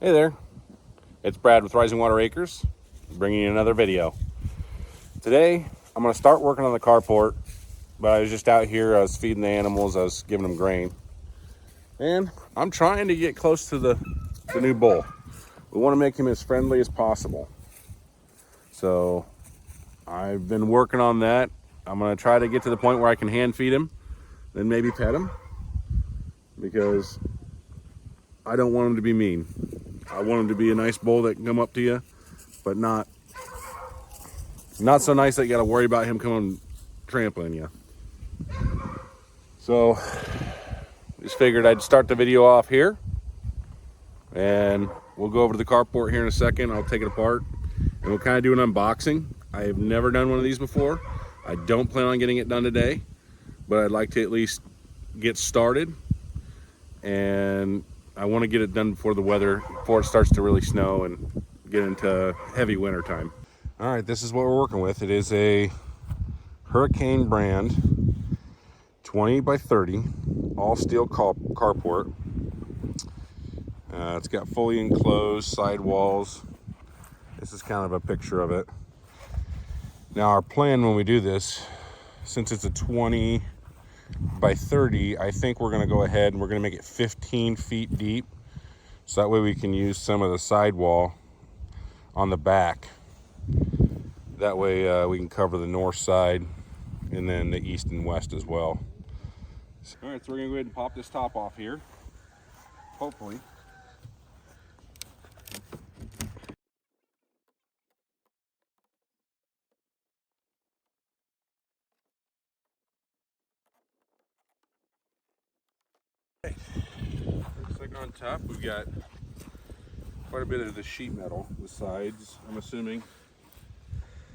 Hey there, it's Brad with Rising Water Acres, bringing you another video. Today, I'm going to start working on the carport, but I was just out here, I was feeding the animals, I was giving them grain, and I'm trying to get close to the new bull. We want to make him as friendly as possible. So, I've been working on that. I'm going to try to get to the point where I can hand feed him, then maybe pet him, because I don't want him to be mean. I want him to be a nice bull that can come up to you, but not so nice that you got to worry about him coming trampling you. So just figured I'd start the video off here, and we'll go over to the carport here in a second. I'll take it apart and we'll kind of do an unboxing. I have never done one of these before. I don't plan on getting it done today, but I'd like to at least get started, and I want to get it done before it starts to really snow and get into heavy winter time. All right, this is what we're working with. It is a Hurricane brand 20 by 30 all steel carport. It's got fully enclosed side walls. This is kind of a picture of it. Now our plan when we do this, since it's a 20 by 30, I think we're going to go ahead and we're going to make it 15 feet deep, so that way we can use some of the sidewall on the back. That way we can cover the north side and then the east and west as well. All right, so we're going to go ahead and pop this top off here, hopefully. Looks like on top we've got quite a bit of the sheet metal, the sides, I'm assuming.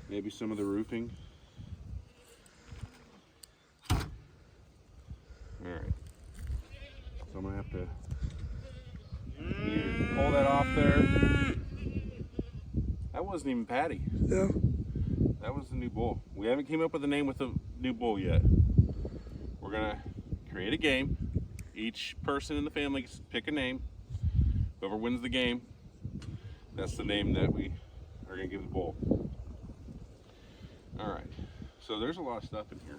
Maybe some of the roofing. Alright. So I'm going to have to either pull that off there. That wasn't even Patty. Yeah. That was the new bull. We haven't came up with a name with the new bull yet. We're going to create a game. Each person in the family gets to pick a name. Whoever wins the game, that's the name that we are going to give the bull. All right, so there's a lot of stuff in here.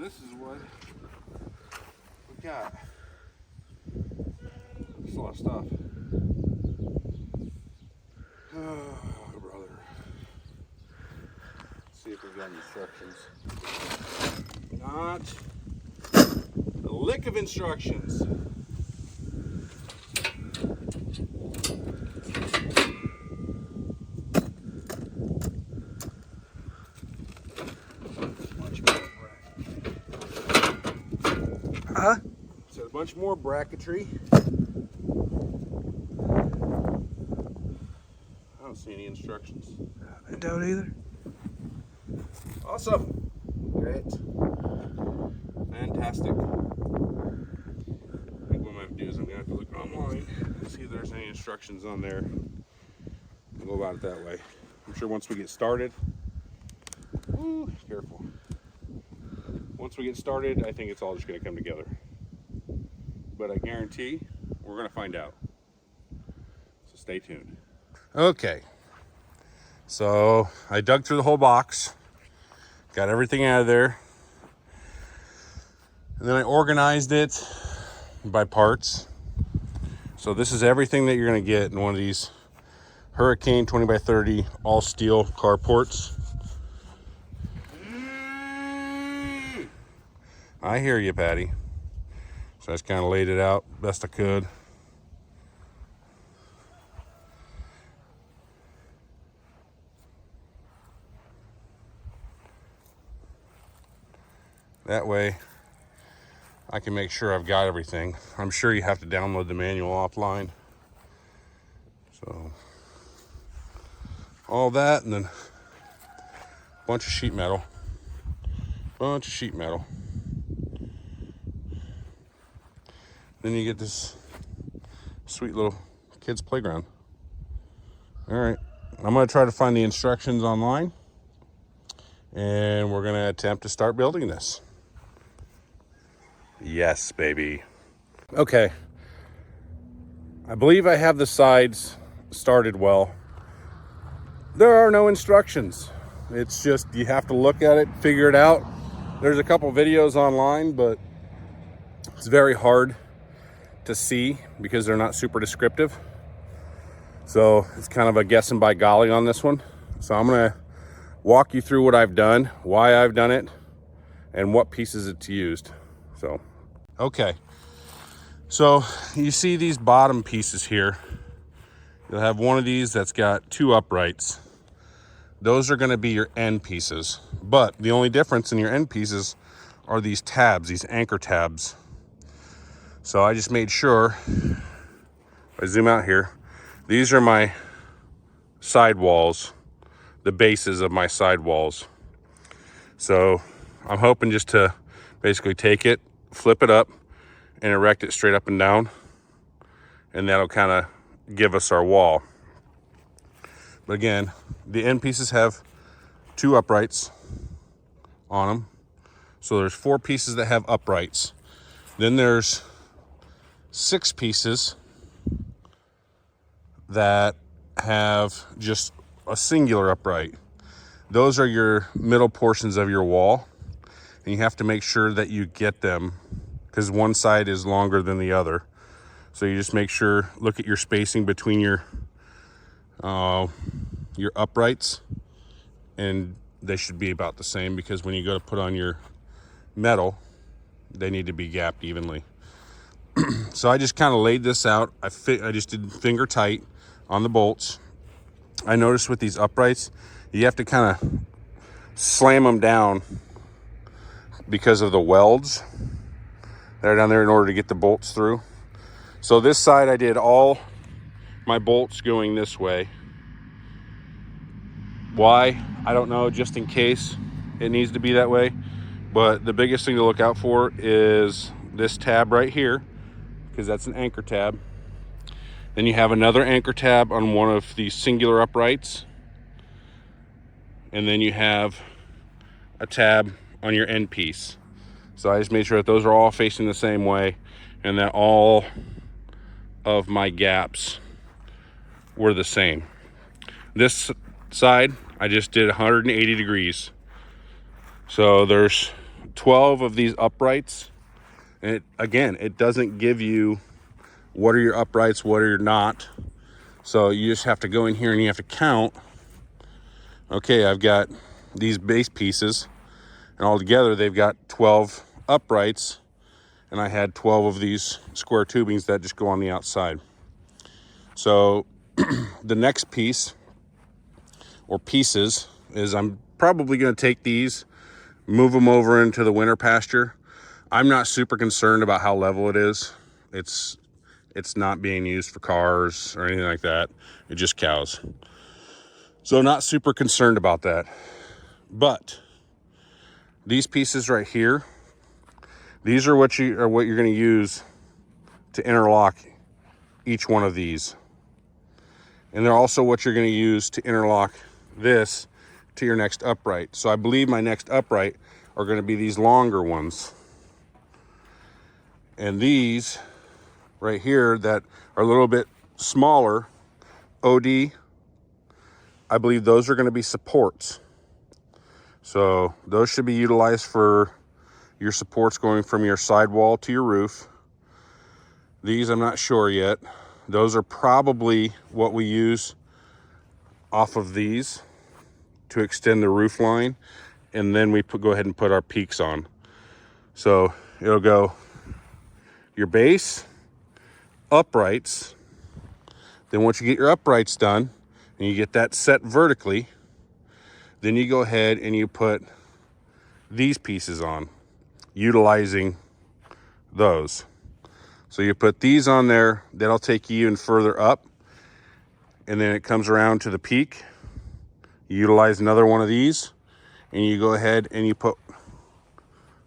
This is what we got. There's a lot of stuff. Oh, brother. Let's see if we've got instructions. Not a lick of instructions. Huh? So a bunch more bracketry. I don't see any instructions. I don't either. Awesome. Great. Fantastic. I think what I'm going to do is I'm going to have to look online and see if there's any instructions on there. We'll go about it that way. I'm sure once we get started, careful. Once we get started, I think it's all just going to come together. But I guarantee we're going to find out. So stay tuned. Okay. So I dug through the whole box, got everything out of there, and then I organized it by parts. So this is everything that you're going to get in one of these Hurricane 20 by 30 all steel carports. I hear you, Patty. So I just kind of laid it out best I could. That way I can make sure I've got everything. I'm sure you have to download the manual offline. So all that, and then a bunch of sheet metal. Then you get this sweet little kids playground. All right, I'm gonna try to find the instructions online, and we're gonna attempt to start building this. Yes, baby. Okay, I believe I have the sides started well. There are no instructions. It's just, you have to look at it, figure it out. There's a couple videos online, but it's very hard to see because they're not super descriptive. So it's kind of a guessing by golly on this one. So I'm gonna walk you through what I've done, why I've done it, and what pieces it's used. So, okay. So you see these bottom pieces here. You'll have one of these that's got two uprights. Those are gonna be your end pieces. But the only difference in your end pieces are these tabs, these anchor tabs. So I just made sure, if I zoom out here, these are my sidewalls, the bases of my sidewalls. So I'm hoping just to basically take it, flip it up, and erect it straight up and down. And that'll kind of give us our wall. But again, the end pieces have two uprights on them. So there's 4 pieces that have uprights. Then there's 6 pieces that have just a singular upright. Those are your middle portions of your wall, and you have to make sure that you get them because one side is longer than the other. So you just make sure, look at your spacing between your uprights, and they should be about the same, because when you go to put on your metal, they need to be gapped evenly. So I just kind of laid this out. I just did finger tight on the bolts. I noticed with these uprights, you have to kind of slam them down because of the welds that are down there in order to get the bolts through. So this side, I did all my bolts going this way. Why? I don't know, just in case it needs to be that way. But the biggest thing to look out for is this tab right here, because that's an anchor tab. Then you have another anchor tab on one of these singular uprights. And then you have a tab on your end piece. So I just made sure that those are all facing the same way, and that all of my gaps were the same. This side, I just did 180 degrees. So there's 12 of these uprights. And it doesn't give you what are your uprights, what are your not. So you just have to go in here and you have to count. Okay, I've got these base pieces, and all together they've got 12 uprights, and I had 12 of these square tubings that just go on the outside. So the next piece, or pieces, is I'm probably going to take these, move them over into the winter pasture. I'm not super concerned about how level it is. It's not being used for cars or anything like that. It's just cows. So not super concerned about that. But these pieces right here, these are what you're going to use to interlock each one of these. And they're also what you're going to use to interlock this to your next upright. So I believe my next upright are going to be these longer ones. And these right here that are a little bit smaller, OD, I believe those are going to be supports. So those should be utilized for your supports going from your sidewall to your roof. These I'm not sure yet. Those are probably what we use off of these to extend the roof line, and then we go ahead and put our peaks on. So it'll go your base, uprights. Then once you get your uprights done and you get that set vertically, then you go ahead and you put these pieces on, utilizing those. So you put these on there, that'll take you even further up. And then it comes around to the peak. You utilize another one of these, and you go ahead and you put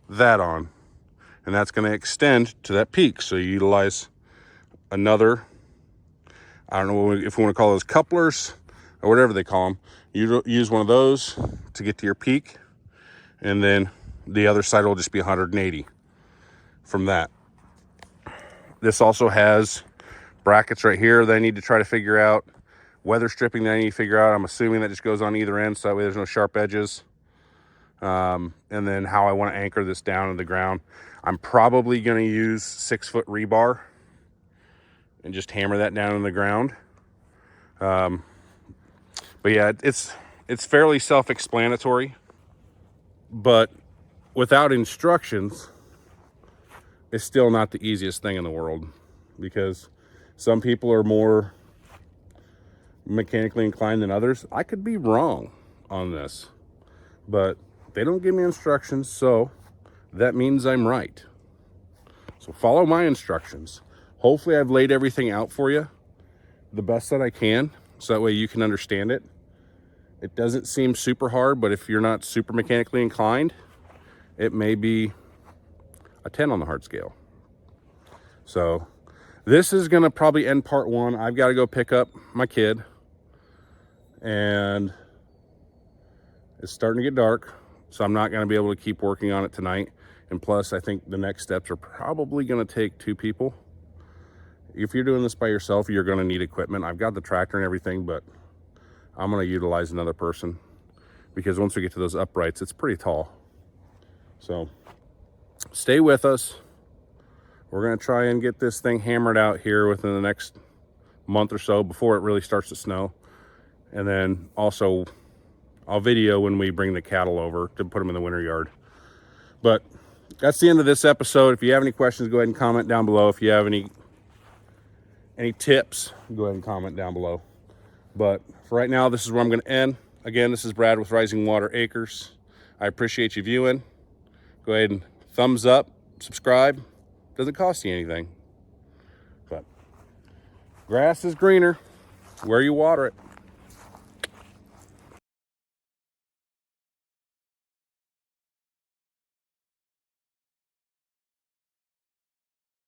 that on. And that's going to extend to that peak. So you utilize another, I don't know if we want to call those couplers or whatever they call them. You use one of those to get to your peak, and then the other side will just be 180 from that. This also has brackets right here that I need to try to figure out. Weather stripping that I need to figure out. I'm assuming that just goes on either end, so that way there's no sharp edges. And then how I want to anchor this down in the ground. I'm probably going to use 6-foot rebar and just hammer that down in the ground. But yeah, it's fairly self-explanatory, but without instructions, it's still not the easiest thing in the world, because some people are more mechanically inclined than others. I could be wrong on this, but they don't give me instructions, so that means I'm right. So follow my instructions. Hopefully I've laid everything out for you the best that I can, so that way you can understand it. It doesn't seem super hard, but if you're not super mechanically inclined, it may be a 10 on the hard scale. So this is gonna probably end part one. I've got to go pick up my kid, and it's starting to get dark, so I'm not gonna be able to keep working on it tonight. And plus, I think the next steps are probably gonna take 2 people. If you're doing this by yourself, you're gonna need equipment. I've got the tractor and everything, but I'm gonna utilize another person, because once we get to those uprights, it's pretty tall. So stay with us. We're gonna try and get this thing hammered out here within the next month or so before it really starts to snow. And then also I'll video when we bring the cattle over to put them in the winter yard. But that's the end of this episode. If you have any questions, go ahead and comment down below. If you have any tips, go ahead and comment down below. But for right now, this is where I'm going to end. Again, this is Brad with Rising Water Acres. I appreciate you viewing. Go ahead and thumbs up, subscribe. Doesn't cost you anything. But grass is greener where you water it.